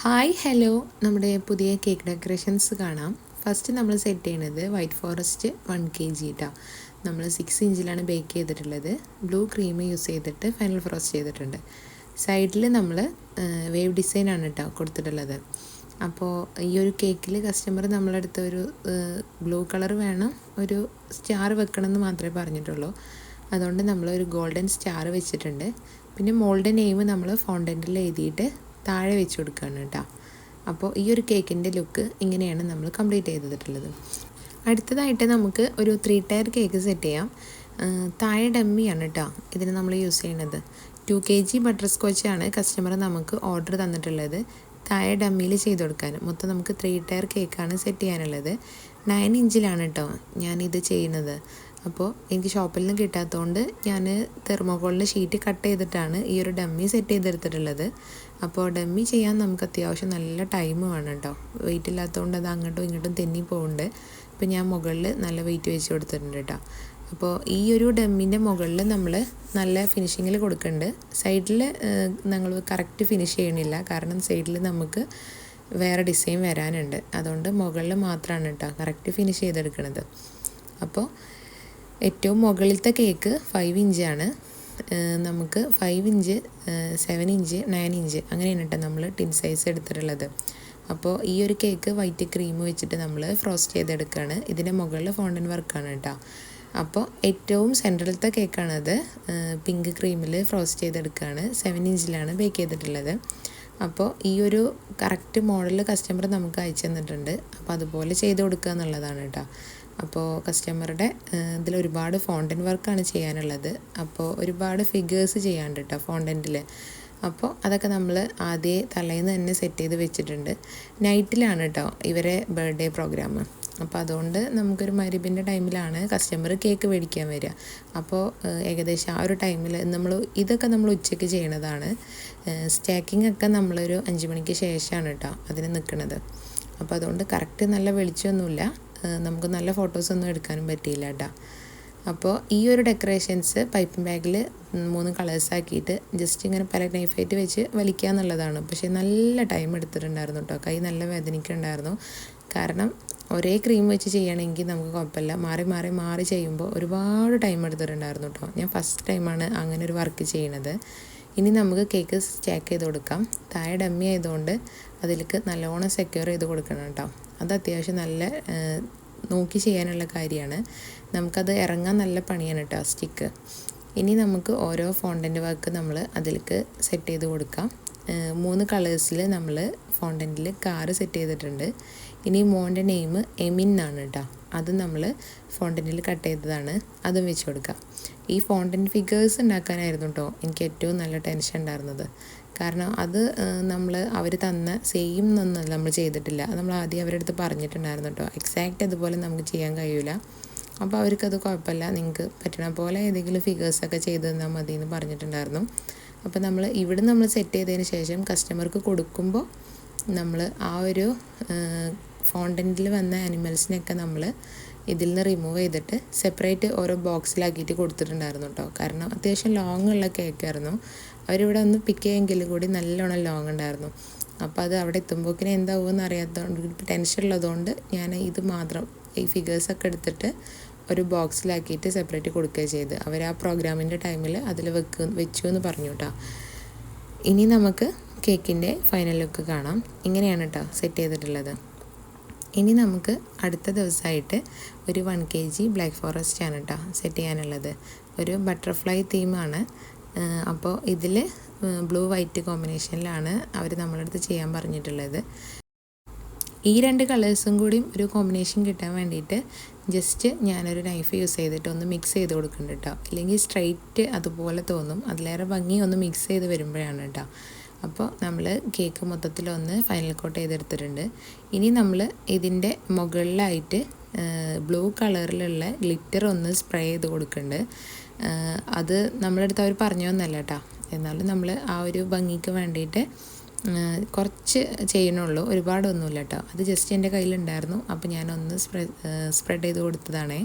Hi hello, നമ്മുടെ പുതിയ cake decorations കാണാം. ഫസ്റ്റ് നമ്മൾ സെറ്റ് ചെയ്യുന്നത് വൈറ്റ് ഫോറസ്റ്റ് 1 kg ഇട്ടാണ്. നമ്മൾ 6 ഇഞ്ചിലാണ് ബേക്ക് ചെയ്തിട്ടുള്ളത്. ബ്ലൂ ക്രീം യൂസ് ചെയ്തിട്ട് ഫൈനൽ ഫ്രോസ്റ്റ് ചെയ്തിട്ടുണ്ട്. സൈഡിൽ നമ്മൾ വേവ് ഡിസൈനാണ് കേട്ടോ കൊടുത്തിട്ടുള്ളത്. അപ്പോൾ ഈ ഒരു കേക്കിൽ കസ്റ്റമർ നമ്മളടുത്ത് ഒരു ബ്ലൂ കളർ വേണം, ഒരു സ്റ്റാർ വെക്കണം എന്ന് മാത്രമേ പറഞ്ഞിട്ടുള്ളൂ. അതുകൊണ്ട് നമ്മളൊരു ഗോൾഡൻ സ്റ്റാർ വെച്ചിട്ടുണ്ട്. പിന്നെ മോളുടെ നെയിം നമ്മൾ ഫോണ്ടൻറ്റിൽ എഴുതിയിട്ട് താഴെ വെച്ച് കൊടുക്കുകയാണ് കേട്ടോ. അപ്പോൾ ഈ ഒരു കേക്കിൻ്റെ ലുക്ക് ഇങ്ങനെയാണ് നമ്മൾ കംപ്ലീറ്റ് ചെയ്തിട്ടുള്ളത്. അടുത്തതായിട്ട് നമുക്ക് ഒരു 3 ടയർ കേക്ക് സെറ്റ് ചെയ്യാം. താഴെ ഡമ്മിയാണ് കേട്ടോ ഇതിന് നമ്മൾ യൂസ് ചെയ്യുന്നത്. 2 kg ബട്ടർ സ്കോച്ചാണ് കസ്റ്റമർ നമുക്ക് ഓർഡർ തന്നിട്ടുള്ളത് താഴെ ഡമ്മിയിൽ ചെയ്ത് കൊടുക്കാൻ. മൊത്തം നമുക്ക് 3 ടയർ കേക്കാണ് സെറ്റ് ചെയ്യാനുള്ളത്. 9 ഇഞ്ചിലാണ് കേട്ടോ ഞാനിത് ചെയ്യുന്നത്. അപ്പോൾ എനിക്ക് ഷോപ്പിൽ നിന്ന് കിട്ടാത്തതുകൊണ്ട് ഞാൻ തെർമോക്കോളിൻ്റെ ഷീറ്റ് കട്ട് ചെയ്തിട്ടാണ് ഈ ഒരു ഡമ്മി സെറ്റ് ചെയ്തെടുത്തിട്ടുള്ളത്. അപ്പോൾ ഡമ്മി ചെയ്യാൻ നമുക്ക് അത്യാവശ്യം നല്ല ടൈം വേണം കേട്ടോ. വെയിറ്റ് ഇല്ലാത്തതുകൊണ്ട് അത് അങ്ങോട്ടും ഇങ്ങോട്ടും തെന്നി പോകുന്നുണ്ട്. ഇപ്പോൾ ഞാൻ മുകളിൽ നല്ല വെയിറ്റ് വെച്ച് കൊടുത്തിട്ടുണ്ട് കേട്ടോ. അപ്പോൾ ഈ ഒരു ഡമ്മിൻ്റെ മുകളിൽ നമ്മൾ നല്ല ഫിനിഷിങ്ങിൽ കൊടുക്കുന്നുണ്ട്. സൈഡിൽ ഞങ്ങൾ കറക്റ്റ് ഫിനിഷ് ചെയ്യണില്ല, കാരണം സൈഡിൽ നമുക്ക് വേറെ ഡിസൈൻ വരാനുണ്ട്. അതുകൊണ്ട് മുകളിൽ മാത്രമാണ് കേട്ടോ കറക്റ്റ് ഫിനിഷ് ചെയ്തെടുക്കുന്നത്. അപ്പോൾ ഏറ്റവും മുകളിലത്തെ കേക്ക് 5 ഇഞ്ചാണ്. നമുക്ക് 5 ഇഞ്ച്, 7 ഇഞ്ച്, 9 ഇഞ്ച് അങ്ങനെയാണ് കേട്ടോ നമ്മൾ ടിൻ സൈസ് എടുത്തിട്ടുള്ളത്. അപ്പോൾ ഈ ഒരു കേക്ക് വൈറ്റ് ക്രീം വെച്ചിട്ട് നമ്മൾ ഫ്രോസ്റ്റ് ചെയ്തെടുക്കുകയാണ്. ഇതിൻ്റെ മുകളിൽ ഫോണ്ടൻ വർക്കാണ് കേട്ടോ. അപ്പോൾ ഏറ്റവും സെൻട്രലത്തെ കേക്കാണത്. പിങ്ക് ക്രീമിൽ ഫ്രോസ്റ്റ് ചെയ്തെടുക്കുകയാണ്. 7 ഇഞ്ചിലാണ് ബേക്ക് ചെയ്തിട്ടുള്ളത്. അപ്പോൾ ഈ ഒരു കറക്റ്റ് മോഡൽ കസ്റ്റമർ നമുക്ക് അയച്ചു തന്നിട്ടുണ്ട്. അപ്പോൾ അതുപോലെ ചെയ്ത് കൊടുക്കുക എന്നുള്ളതാണ് കേട്ടോ. അപ്പോൾ കസ്റ്റമറുടെ ഇതിൽ ഒരുപാട് ഫോണ്ടൻ വർക്കാണ് ചെയ്യാനുള്ളത്. അപ്പോൾ ഒരുപാട് ഫിഗേഴ്സ് ചെയ്യാണ്ട് കേട്ടോ ഫോണ്ടൻറ്റിൽ. അപ്പോൾ അതൊക്കെ നമ്മൾ ആദ്യം തലേന്ന് തന്നെ സെറ്റ് ചെയ്ത് വെച്ചിട്ടുണ്ട്. നൈറ്റിലാണ് കേട്ടോ ഇവരെ ബർത്ത്ഡേ പ്രോഗ്രാം. അപ്പോൾ അതുകൊണ്ട് നമുക്കൊരു മഗ്‌രിബിൻ്റെ ടൈമിലാണ് കസ്റ്റമർ കേക്ക് മേടിക്കാൻ വരിക. അപ്പോൾ ഏകദേശം ആ ഒരു ടൈമിൽ ഇതൊക്കെ നമ്മൾ ഉച്ചയ്ക്ക് ചെയ്യണതാണ്. സ്റ്റാക്കിംഗ് ഒക്കെ നമ്മളൊരു 5 മണിക്ക് ശേഷമാണ് കേട്ടോ അതിന് നിൽക്കുന്നത്. അപ്പോൾ അതുകൊണ്ട് കറക്റ്റ് നല്ല വെളിച്ചമൊന്നുമില്ല, നമുക്ക് നല്ല ഫോട്ടോസൊന്നും എടുക്കാനും പറ്റിയില്ല കേട്ടോ. അപ്പോൾ ഈ ഒരു ഡെക്കറേഷൻസ് പൈപ്പിംഗ് ബാഗിൽ 3 കളേഴ്സ് ആക്കിയിട്ട് ജസ്റ്റ് ഇങ്ങനെ പല നൈഫായിട്ട് വെച്ച് വലിക്കുക എന്നുള്ളതാണ്. പക്ഷേ നല്ല ടൈം എടുത്തിട്ടുണ്ടായിരുന്നു കേട്ടോ. കൈ നല്ല വേദനിക്കുന്നുണ്ടായിരുന്നു. കാരണം ഒരേ ക്രീം വെച്ച് ചെയ്യുകയാണെങ്കിൽ നമുക്ക് കുഴപ്പമില്ല, മാറി മാറി മാറി ചെയ്യുമ്പോൾ ഒരുപാട് ടൈം എടുത്തിട്ടുണ്ടായിരുന്നു കേട്ടോ. ഞാൻ ഫസ്റ്റ് ടൈമാണ് അങ്ങനെ ഒരു വർക്ക് ചെയ്യണത്. ഇനി നമുക്ക് കേക്ക് സ്റ്റാക്ക് ചെയ്ത് കൊടുക്കാം. താഴെ ഡമ്മി ആയതുകൊണ്ട് അതിലേക്ക് നല്ലോണം സെക്യൂർ ചെയ്ത് കൊടുക്കണം കേട്ടോ. അത് അത്യാവശ്യം നല്ല നോക്കി ചെയ്യാനുള്ള കാര്യമാണ്. നമുക്കത് ഇറങ്ങാൻ നല്ല പണിയാണ് കേട്ടോ സ്റ്റിക്ക്. ഇനി നമുക്ക് ഓരോ ഫോണ്ടൻ്റ് വർക്ക് നമ്മൾ അതിലേക്ക് സെറ്റ് ചെയ്ത് കൊടുക്കാം. 3 കളേഴ്സിൽ നമ്മൾ ഫോണ്ടൻറ്റിൽ കാറ് സെറ്റ് ചെയ്തിട്ടുണ്ട്. ഇനി മോൻ്റെ നെയിം എമിൻ എന്നാണ് കേട്ടോ. അത് നമ്മൾ ഫോണ്ടൻറ്റിൽ കട്ട് ചെയ്തതാണ്, അതും വെച്ച് കൊടുക്കാം. ഈ ഫോണ്ടൻ ഫിഗേഴ്സ് ഉണ്ടാക്കാനായിരുന്നു കേട്ടോ എനിക്ക് ഏറ്റവും നല്ല ടെൻഷൻ ഉണ്ടായിരുന്നത്. കാരണം അത് അവർ തന്ന സെയിം ഒന്നും നമ്മൾ ചെയ്തിട്ടില്ല. നമ്മൾ ആദ്യം അവരുടെ അടുത്ത് പറഞ്ഞിട്ടുണ്ടായിരുന്നു കേട്ടോ, എക്സാക്റ്റ് അതുപോലെ നമുക്ക് ചെയ്യാൻ കഴിയില്ല. അപ്പോൾ അവർക്കത് കുഴപ്പമില്ല, നിങ്ങൾക്ക് പറ്റണ പോലെ ഏതെങ്കിലും ഫിഗേഴ്സൊക്കെ ചെയ്ത് തന്നാൽ മതി എന്ന് പറഞ്ഞിട്ടുണ്ടായിരുന്നു. അപ്പോൾ നമ്മൾ സെറ്റ് ചെയ്തതിന് ശേഷം കസ്റ്റമർക്ക് കൊടുക്കുമ്പോൾ നമ്മൾ ആ ഒരു ഫോണ്ടൻറ്റിൽ വന്ന ആനിമൽസിനെയൊക്കെ നമ്മൾ ഇതിൽ നിന്ന് റിമൂവ് ചെയ്തിട്ട് സെപ്പറേറ്റ് ഓരോ ബോക്സിലാക്കിയിട്ട് കൊടുത്തിട്ടുണ്ടായിരുന്നു കേട്ടോ. കാരണം അത്യാവശ്യം ലോങ് ഉള്ള കേക്കായിരുന്നു. അവരിവിടെ ഒന്ന് പിക്ക് ചെയ്യുമെങ്കിൽ കൂടി നല്ലോണം ലോങ് ഉണ്ടായിരുന്നു. അപ്പോൾ അത് അവിടെ എത്തുമ്പോഴേക്കിന് എന്താവുമെന്ന് അറിയാത്തതുകൊണ്ട് ടെൻഷൻ ഉള്ളതുകൊണ്ട് ഞാൻ ഇത് മാത്രം ഈ ഫിഗേഴ്സൊക്കെ എടുത്തിട്ട് ഒരു ബോക്സിലാക്കിയിട്ട് സെപ്പറേറ്റ് കൊടുക്കുകയും ചെയ്ത് അവർ ആ പ്രോഗ്രാമിൻ്റെ ടൈമിൽ അതിൽ വെച്ചു എന്ന് പറഞ്ഞു കേട്ടോ. ഇനി നമുക്ക് കേക്കിൻ്റെ ഫൈനൽ ലുക്ക് കാണാം. ഇങ്ങനെയാണ് കേട്ടോ സെറ്റ് ചെയ്തിട്ടുള്ളത്. ഇനി നമുക്ക് അടുത്ത ദിവസമായിട്ട് ഒരു 1 kg ബ്ലാക്ക് ഫോറസ്റ്റ് ആണ് കേട്ടോ സെറ്റ് ചെയ്യാനുള്ളത്. ഒരു ബട്ടർഫ്ലൈ തീമാണ്. അപ്പോൾ ഇതിൽ ബ്ലൂ വൈറ്റ് കോമ്പിനേഷനിലാണ് അവർ നമ്മളടുത്ത് ചെയ്യാൻ പറഞ്ഞിട്ടുള്ളത്. ഈ 2 കളേഴ്സും കൂടി ഒരു കോമ്പിനേഷൻ കിട്ടാൻ വേണ്ടിയിട്ട് ജസ്റ്റ് ഞാനൊരു നൈഫ് യൂസ് ചെയ്തിട്ട് ഒന്ന് മിക്സ് ചെയ്ത് കൊടുക്കുന്നുണ്ട് കേട്ടോ. അല്ലെങ്കിൽ സ്ട്രെയിറ്റ് അതുപോലെ തോന്നും, അതിലേറെ ഭംഗി ഒന്ന് മിക്സ് ചെയ്ത് വരുമ്പോഴാണ് കേട്ടോ. അപ്പോൾ നമ്മൾ കേക്ക് മൊത്തത്തിലൊന്ന് ഫൈനൽ കോട്ട് ചെയ്തെടുത്തിട്ടുണ്ട്. ഇനി നമ്മൾ ഇതിൻ്റെ മുകളിലായിട്ട് ബ്ലൂ കളറിലുള്ള ഗ്ലിറ്റർ ഒന്ന് സ്പ്രേ ചെയ്ത് കൊടുക്കുന്നുണ്ട്. അത് നമ്മളടുത്ത് അവർ പറഞ്ഞൊന്നല്ല കേട്ടോ, എന്നാലും നമ്മൾ ആ ഒരു ഭംഗിക്ക് വേണ്ടിയിട്ട് കുറച്ച് ചെയ്യണുള്ളൂ, ഒരുപാടൊന്നുമില്ല കേട്ടോ. അത് ജസ്റ്റ് എൻ്റെ കയ്യിലുണ്ടായിരുന്നു, അപ്പോൾ ഞാനൊന്ന് സ്പ്രെഡ് ചെയ്ത് കൊടുത്തതാണേ.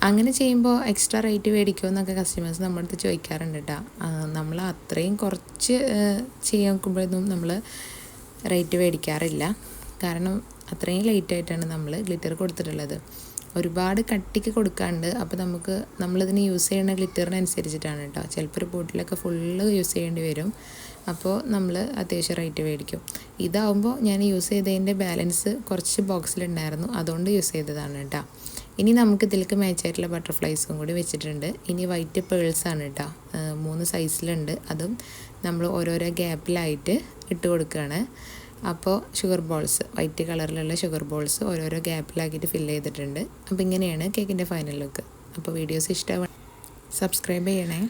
അങ്ങനെ ചെയ്യുമ്പോൾ എക്സ്ട്രാ റേറ്റ് മേടിക്കുമോ എന്നൊക്കെ കസ്റ്റമേഴ്സ് നമ്മുടെ അടുത്ത് ചോദിക്കാറുണ്ട് കേട്ടോ. നമ്മൾ അത്രയും കുറച്ച് ചെയ്യാൻ നോക്കുമ്പോഴൊന്നും നമ്മൾ റേറ്റ് മേടിക്കാറില്ല. കാരണം അത്രയും ലേറ്റായിട്ടാണ് നമ്മൾ ഗ്ലിറ്റർ കൊടുത്തിട്ടുള്ളത്. ഒരുപാട് കട്ടിക്ക് കൊടുക്കാണ്ട്. അപ്പോൾ നമ്മളിതിന് യൂസ് ചെയ്യുന്ന ഗ്ലിറ്ററിനനുസരിച്ചിട്ടാണ് കേട്ടോ. ചിലപ്പോൾ ഒരു ബോട്ടിലൊക്കെ ഫുള്ള് യൂസ് ചെയ്യേണ്ടി വരും. അപ്പോൾ നമ്മൾ അത്യാവശ്യം റേറ്റ് മേടിക്കും. ഇതാവുമ്പോൾ ഞാൻ യൂസ് ചെയ്തതിൻ്റെ ബാലൻസ് കുറച്ച് ബോക്സിലുണ്ടായിരുന്നു, അതുകൊണ്ട് യൂസ് ചെയ്തതാണ് കേട്ടോ. ഇനി നമുക്ക് ഇതിലേക്ക് മാച്ചായിട്ടുള്ള ബട്ടർഫ്ലൈസും കൂടി വെച്ചിട്ടുണ്ട്. ഇനി വൈറ്റ് പേൾസാണ് കേട്ടോ, 3 സൈസിലുണ്ട്. അതും നമ്മൾ ഓരോരോ ഗ്യാപ്പിലായിട്ട് ഇട്ട് കൊടുക്കുകയാണ്. അപ്പോൾ ഷുഗർ ബോൾസ്, വൈറ്റ് കളറിലുള്ള ഷുഗർ ബോൾസ് ഓരോരോ ഗ്യാപ്പിലാക്കിയിട്ട് ഫില്ല് ചെയ്തിട്ടുണ്ട്. അപ്പോൾ ഇങ്ങനെയാണ് കേക്കിൻ്റെ ഫൈനൽ ലുക്ക്. അപ്പോൾ വീഡിയോസ് ഇഷ്ടമാണ്, സബ്സ്ക്രൈബ് ചെയ്യണേ.